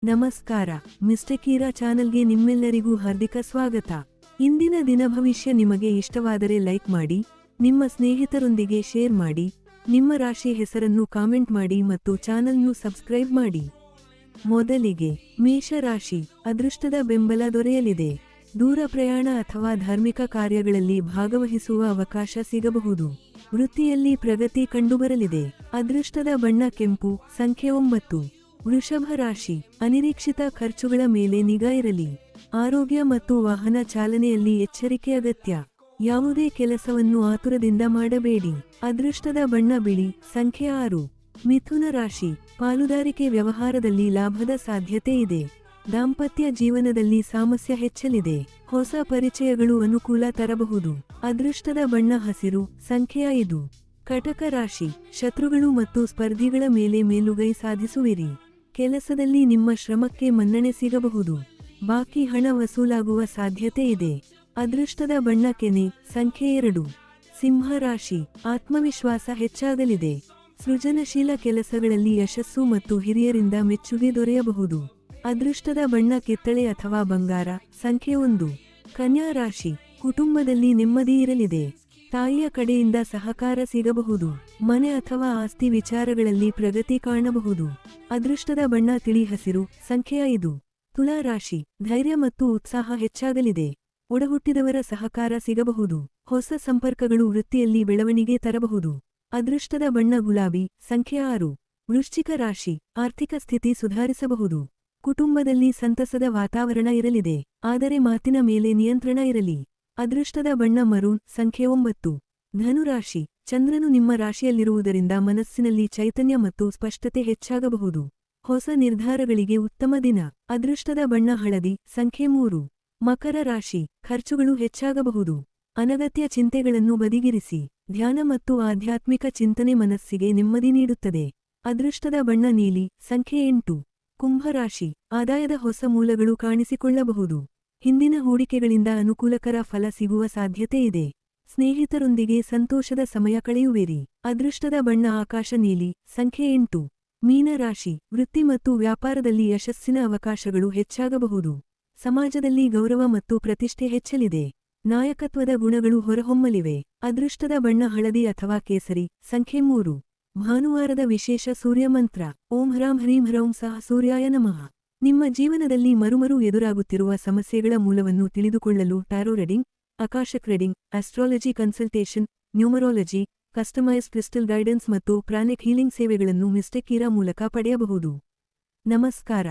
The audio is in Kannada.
ನಮಸ್ಕಾರ. ಮಿಸ್ಟರ್ ಕೀರಾ ಚಾನಲ್ಗೆ ನಿಮ್ಮೆಲ್ಲರಿಗೂ ಹಾರ್ದಿಕ ಸ್ವಾಗತ. ಇಂದಿನ ದಿನ ಭವಿಷ್ಯ ನಿಮಗೆ ಇಷ್ಟವಾದರೆ ಲೈಕ್ ಮಾಡಿ, ನಿಮ್ಮ ಸ್ನೇಹಿತರೊಂದಿಗೆ ಶೇರ್ ಮಾಡಿ, ನಿಮ್ಮ ರಾಶಿ ಹೆಸರನ್ನು ಕಾಮೆಂಟ್ ಮಾಡಿ ಮತ್ತು ಚಾನಲ್ನು ಸಬ್ಸ್ಕ್ರೈಬ್ ಮಾಡಿ. ಮೊದಲಿಗೆ ಮೇಷ ರಾಶಿ. ಅದೃಷ್ಟದ ಬೆಂಬಲ ದೊರೆಯಲಿದೆ. ದೂರ ಪ್ರಯಾಣ ಅಥವಾ ಧಾರ್ಮಿಕ ಕಾರ್ಯಗಳಲ್ಲಿ ಭಾಗವಹಿಸುವ ಅವಕಾಶ ಸಿಗಬಹುದು. ವೃತ್ತಿಯಲ್ಲಿ ಪ್ರಗತಿ ಕಂಡುಬರಲಿದೆ. ಅದೃಷ್ಟದ ಬಣ್ಣ ಕೆಂಪು. ಸಂಖ್ಯೆ 9. ವೃಷಭ ರಾಶಿ. ಅನಿರೀಕ್ಷಿತ ಖರ್ಚುಗಳ ಮೇಲೆ ನಿಗಾ ಇರಲಿ. ಆರೋಗ್ಯ ಮತ್ತು ವಾಹನ ಚಾಲನೆಯಲ್ಲಿ ಎಚ್ಚರಿಕೆ ಅಗತ್ಯ. ಯಾವುದೇ ಕೆಲಸವನ್ನು ಆತುರದಿಂದ ಮಾಡಬೇಡಿ. ಅದೃಷ್ಟದ ಬಣ್ಣ ಬಿಳಿ. ಸಂಖ್ಯೆ 6. ಮಿಥುನ ರಾಶಿ. ಪಾಲುದಾರಿಕೆ ವ್ಯವಹಾರದಲ್ಲಿ ಲಾಭದ ಸಾಧ್ಯತೆ ಇದೆ. ದಾಂಪತ್ಯ ಜೀವನದಲ್ಲಿ ಸಾಮರಸ್ಯ ಹೆಚ್ಚಲಿದೆ. ಹೊಸ ಪರಿಚಯಗಳು ಅನುಕೂಲ ತರಬಹುದು. ಅದೃಷ್ಟದ ಬಣ್ಣ ಹಸಿರು. ಸಂಖ್ಯೆ 5. ಕಟಕ ರಾಶಿ. ಶತ್ರುಗಳು ಮತ್ತು ಸ್ಪರ್ಧಿಗಳ ಮೇಲೆ ಮೇಲುಗೈ ಸಾಧಿಸುವಿರಿ. ಕೆಲಸದಲ್ಲಿ ನಿಮ್ಮ ಶ್ರಮಕ್ಕೆ ಮನ್ನಣೆ ಸಿಗಬಹುದು. ಬಾಕಿ ಹಣ ವಸೂಲಾಗುವ ಸಾಧ್ಯತೆ ಇದೆ. ಅದೃಷ್ಟದ ಬಣ್ಣ ಕೆನೆ. ಸಂಖ್ಯೆ 2. ಸಿಂಹ ರಾಶಿ. ಆತ್ಮವಿಶ್ವಾಸ ಹೆಚ್ಚಾಗಲಿದೆ. ಸೃಜನಶೀಲ ಕೆಲಸಗಳಲ್ಲಿ ಯಶಸ್ಸು ಮತ್ತು ಹಿರಿಯರಿಂದ ಮೆಚ್ಚುಗೆ ದೊರೆಯಬಹುದು. ಅದೃಷ್ಟದ ಬಣ್ಣ ಕಿತ್ತಳೆ ಅಥವಾ ಬಂಗಾರ. ಸಂಖ್ಯೆ 1. ಕನ್ಯಾ ರಾಶಿ. ಕುಟುಂಬದಲ್ಲಿ ನೆಮ್ಮದಿ ಇರಲಿದೆ. ತಾಯಿಯ ಕಡೆಯಿಂದ ಸಹಕಾರ ಸಿಗಬಹುದು. ಮನೆ ಅಥವಾ ಆಸ್ತಿ ವಿಚಾರಗಳಲ್ಲಿ ಪ್ರಗತಿ ಕಾಣಬಹುದು. ಅದೃಷ್ಟದ ಬಣ್ಣ ತಿಳಿ ಹಸಿರು. ಸಂಖ್ಯೆ 5. ತುಲಾ ರಾಶಿ. ಧೈರ್ಯ ಮತ್ತು ಉತ್ಸಾಹ ಹೆಚ್ಚಾಗಲಿದೆ. ಒಡಹುಟ್ಟಿದವರ ಸಹಕಾರ ಸಿಗಬಹುದು. ಹೊಸ ಸಂಪರ್ಕಗಳು ವೃತ್ತಿಯಲ್ಲಿ ಬೆಳವಣಿಗೆ ತರಬಹುದು. ಅದೃಷ್ಟದ ಬಣ್ಣ ಗುಲಾಬಿ. ಸಂಖ್ಯೆ 6. ವೃಶ್ಚಿಕ ರಾಶಿ. ಆರ್ಥಿಕ ಸ್ಥಿತಿ ಸುಧಾರಿಸಬಹುದು. ಕುಟುಂಬದಲ್ಲಿ ಸಂತಸದ ವಾತಾವರಣ ಇರಲಿದೆ. ಆದರೆ ಮಾತಿನ ಮೇಲೆ ನಿಯಂತ್ರಣ ಇರಲಿ. ಅದೃಷ್ಟದ ಬಣ್ಣ ಮರೂನ್. ಸಂಖ್ಯೆ 9. ಧನುರಾಶಿ. ಚಂದ್ರನು ನಿಮ್ಮ ರಾಶಿಯಲ್ಲಿರುವುದರಿಂದ ಮನಸ್ಸಿನಲ್ಲಿ ಚೈತನ್ಯ ಮತ್ತು ಸ್ಪಷ್ಟತೆ ಹೆಚ್ಚಾಗಬಹುದು. ಹೊಸ ನಿರ್ಧಾರಗಳಿಗೆ ಉತ್ತಮ ದಿನ. ಅದೃಷ್ಟದ ಬಣ್ಣ ಹಳದಿ. ಸಂಖ್ಯೆ 3. ಮಕರ ರಾಶಿ. ಖರ್ಚುಗಳು ಹೆಚ್ಚಾಗಬಹುದು. ಅನಗತ್ಯ ಚಿಂತೆಗಳನ್ನು ಬದಿಗಿರಿಸಿ. ಧ್ಯಾನ ಮತ್ತು ಆಧ್ಯಾತ್ಮಿಕ ಚಿಂತನೆ ಮನಸ್ಸಿಗೆ ನೆಮ್ಮದಿ ನೀಡುತ್ತದೆ. ಅದೃಷ್ಟದ ಬಣ್ಣ ನೀಲಿ. ಸಂಖ್ಯೆ 8. ಕುಂಭರಾಶಿ. ಆದಾಯದ ಹೊಸ ಮೂಲಗಳು ಕಾಣಿಸಿಕೊಳ್ಳಬಹುದು. ಹಿಂದಿನ ಹೂಡಿಕೆಗಳಿಂದ ಅನುಕೂಲಕರ ಫಲ ಸಿಗುವ ಸಾಧ್ಯತೆ ಇದೆ. ಸ್ನೇಹಿತರೊಂದಿಗೆ ಸಂತೋಷದ ಸಮಯ ಕಳೆಯುವಿರಿ. ಅದೃಷ್ಟದ ಬಣ್ಣ ಆಕಾಶ ನೀಲಿ. ಸಂಖ್ಯೆ 8. ಮೀನರಾಶಿ. ವೃತ್ತಿ ಮತ್ತು ವ್ಯಾಪಾರದಲ್ಲಿ ಯಶಸ್ಸಿನ ಅವಕಾಶಗಳು ಹೆಚ್ಚಾಗಬಹುದು. ಸಮಾಜದಲ್ಲಿ ಗೌರವ ಮತ್ತು ಪ್ರತಿಷ್ಠೆ ಹೆಚ್ಚಲಿದೆ. ನಾಯಕತ್ವದ ಗುಣಗಳು ಹೊರಹೊಮ್ಮಲಿವೆ. ಅದೃಷ್ಟದ ಬಣ್ಣ ಹಳದಿ ಅಥವಾ ಕೇಸರಿ. ಸಂಖ್ಯೆ 3. ಭಾನುವಾರದ ವಿಶೇಷ ಸೂರ್ಯಮಂತ್ರ. ಓಂ ಹ್ರಾಂ ಹ್ರೀಂ ಹ್ರೌಂ ಸಹ ಸೂರ್ಯಾಯ ನಮಃ. ನಿಮ್ಮ ಜೀವನದಲ್ಲಿ ಮರುಮರು ಎದುರಾಗುತ್ತಿರುವ ಸಮಸ್ಯೆಗಳ ಮೂಲವನ್ನು ತಿಳಿದುಕೊಳ್ಳಲು tarot reading, akashic reading, astrology consultation, numerology, customised crystal guidance ಮತ್ತು ಪ್ರಾಣಿಕ್ ಹೀಲಿಂಗ್ ಸೇವೆಗಳನ್ನು ಮಿಸ್ಟರ್ ಕೀರಾ ಮೂಲಕ ಪಡೆಯಬಹುದು. ನಮಸ್ಕಾರ.